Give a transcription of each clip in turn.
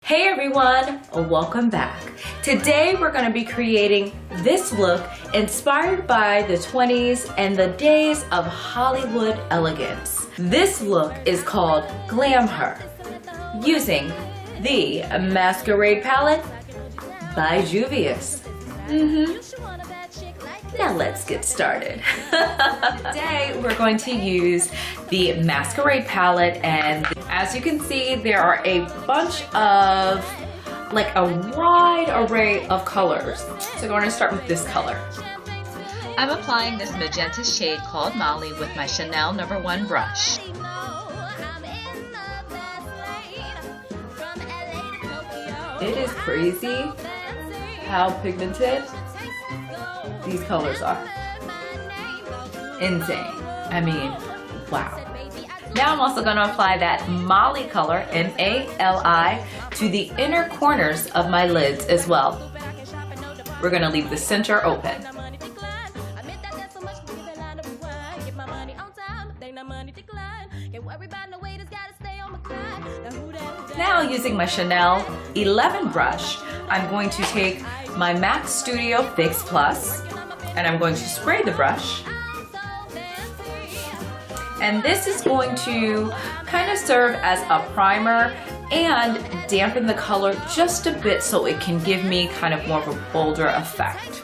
Hey everyone, welcome back. Today we're going to be creating this look inspired by the 20s and the days of Hollywood elegance. This look is called Glam Her, using the Masquerade Palette by Juvia. Now let's get started. Today we're going to use the Masquerade Palette, and as you can see there are a bunch of, like a wide array of colors. So we're going to start with this color. I'm applying this magenta shade called Molly with my Chanel No. 1 brush. It is crazy how pigmented these colors are. Insane. I mean, wow. Now I'm also going to apply that Molly color, M-A-L-I, to the inner corners of my lids as well. We're going to leave the center open. Now using my Chanel 11 brush, I'm going to take my MAC Studio Fix Plus and I'm going to spray the brush. And this is going to kind of serve as a primer and dampen the color just a bit so it can give me kind of more of a bolder effect.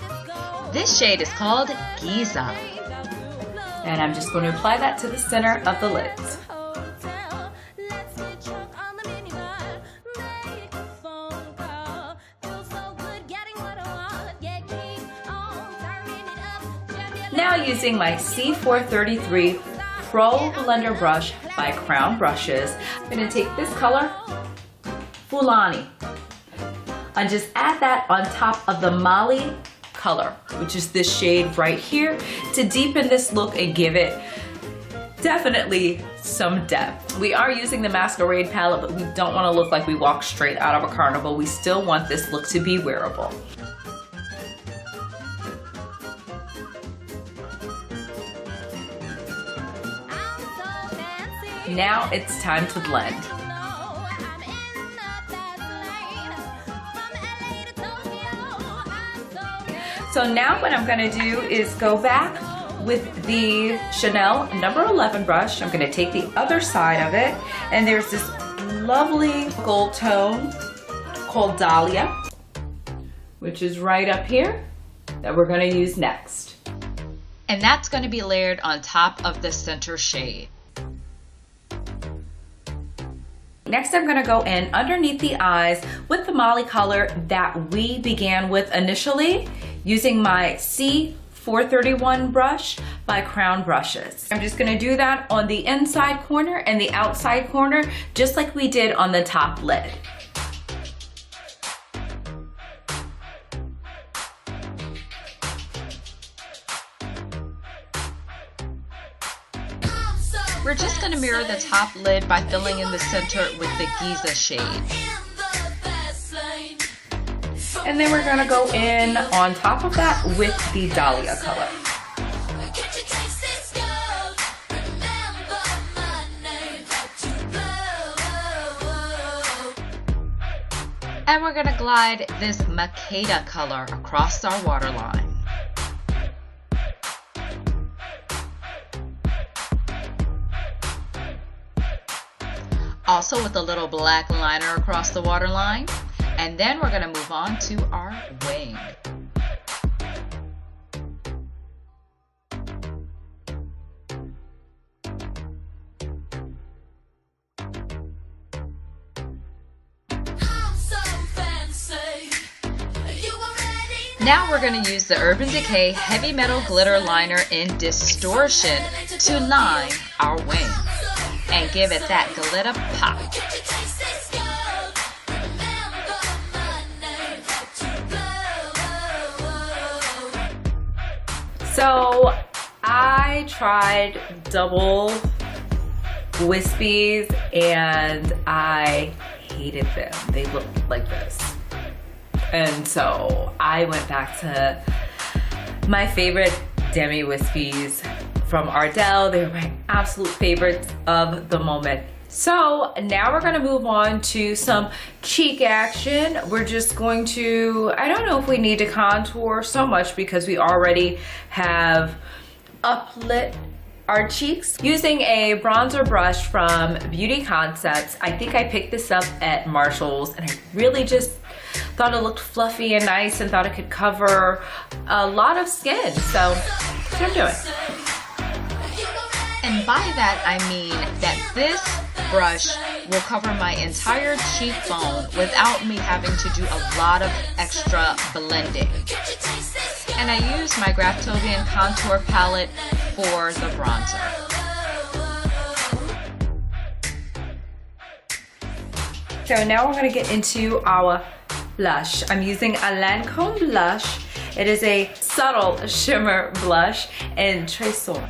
This shade is called Giza. And I'm just going to apply that to the center of the lids. Now using my C433 Pro Blender brush by Crown Brushes, I'm going to take this color, Fulani, and just add that on top of the Molly color, which is this shade right here, to deepen this look and give it definitely some depth. We are using the Masquerade palette, but we don't want to look like we walk straight out of a carnival. We still want this look to be wearable. Now it's time to blend. So now what I'm going to do is go back with the Chanel No. 11 brush. I'm going to take the other side of it, and there's this lovely gold tone called Dahlia, which is right up here, that we're going to use next. And that's going to be layered on top of the center shade. Next, I'm going to go in underneath the eyes with the Molly color that we began with initially, using my C431 brush by Crown Brushes. I'm just going to do that on the inside corner and the outside corner, just like we did on the top lid. We're just going to mirror the top lid by filling in the center with the Giza shade. And then we're going to go in on top of that with the Dahlia color. And we're going to glide this Makeda color across our waterline. Also with a little black liner across the waterline. And then we're going to move on to our wing. Now we're going to use the Urban Decay Heavy Metal Glitter Liner in Distortion to line our wing and give it that glitter pop. So I tried double wispies and I hated them. They looked like this. And so I went back to my favorite demi wispies from Ardell. They were my absolute favorites of the moment. So now we're going to move on to some cheek action. We're just going to, I don't know if we need to contour so much because we already have uplit our cheeks. Using a bronzer brush from Beauty Concepts, I think I picked this up at Marshall's, and I really just thought it looked fluffy and nice and thought it could cover a lot of skin. So that's what I'm doing. And by that I mean that this brush will cover my entire cheekbone without me having to do a lot of extra blending. And I use my Graftobian contour palette for the bronzer. So now we're going to get into our blush. I'm using a Lancome blush. It is a subtle shimmer blush in Tresor.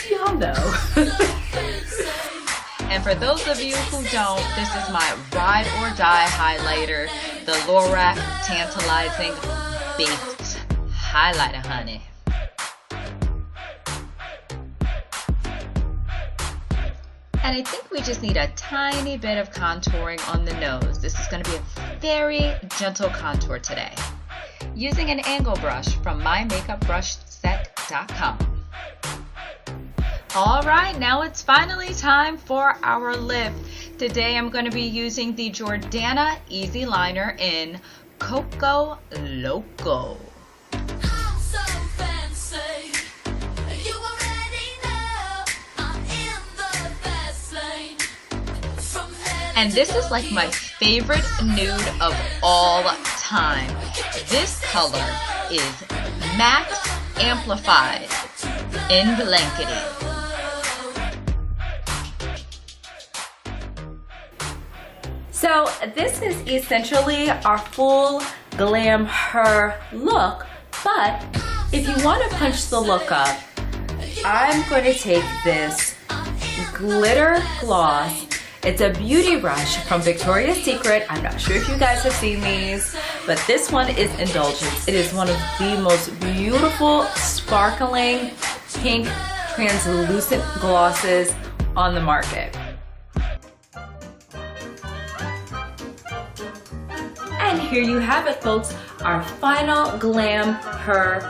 Y'all know. And for those of you who don't, this is my ride or die highlighter, the Lorac Tantalizing Baked Highlighter, honey. And I think we just need a tiny bit of contouring on the nose. This is going to be a very gentle contour today. Using an angle brush from mymakeupbrushset.com. Alright, now it's finally time for our lip. Today I'm going to be using the Jordana Easyliner in Coco Loco. And this is like my favorite nude of all time. This color is Max Amplified in Blankety. So this is essentially our full Glam Her look, but if you want to punch the look up, I'm going to take this glitter gloss. It's a beauty brush from Victoria's Secret. I'm not sure if you guys have seen these, but this one is Indulgence. It is one of the most beautiful, sparkling, pink, translucent glosses on the market. And here you have it, folks, our final Glam Her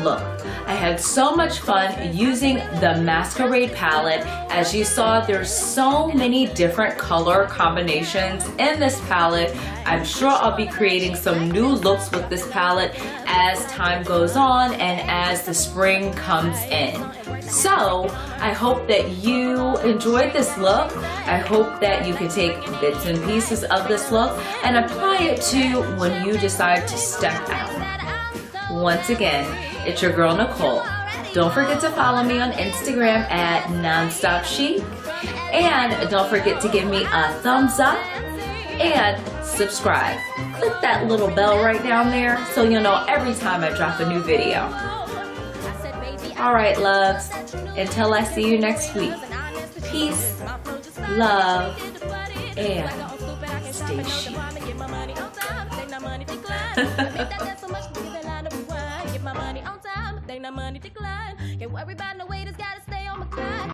look. I had so much fun using the Masquerade Palette. As you saw, there's so many different color combinations in this palette. I'm sure I'll be creating some new looks with this palette as time goes on and as the spring comes in. So I hope that you enjoyed this look. I hope that you can take bits and pieces of this look and apply it to when you decide to step out. Once again, it's your girl Nicole. Don't forget to follow me on Instagram at Nonstopchic, and don't forget to give me a thumbs up and subscribe. Click that little bell right down there so you'll know every time I drop a new video. Alright, loves, until I see you next week, peace, love, and stay chic. Money on time, they not money decline. Can't worry about no waiters, gotta stay on my grind.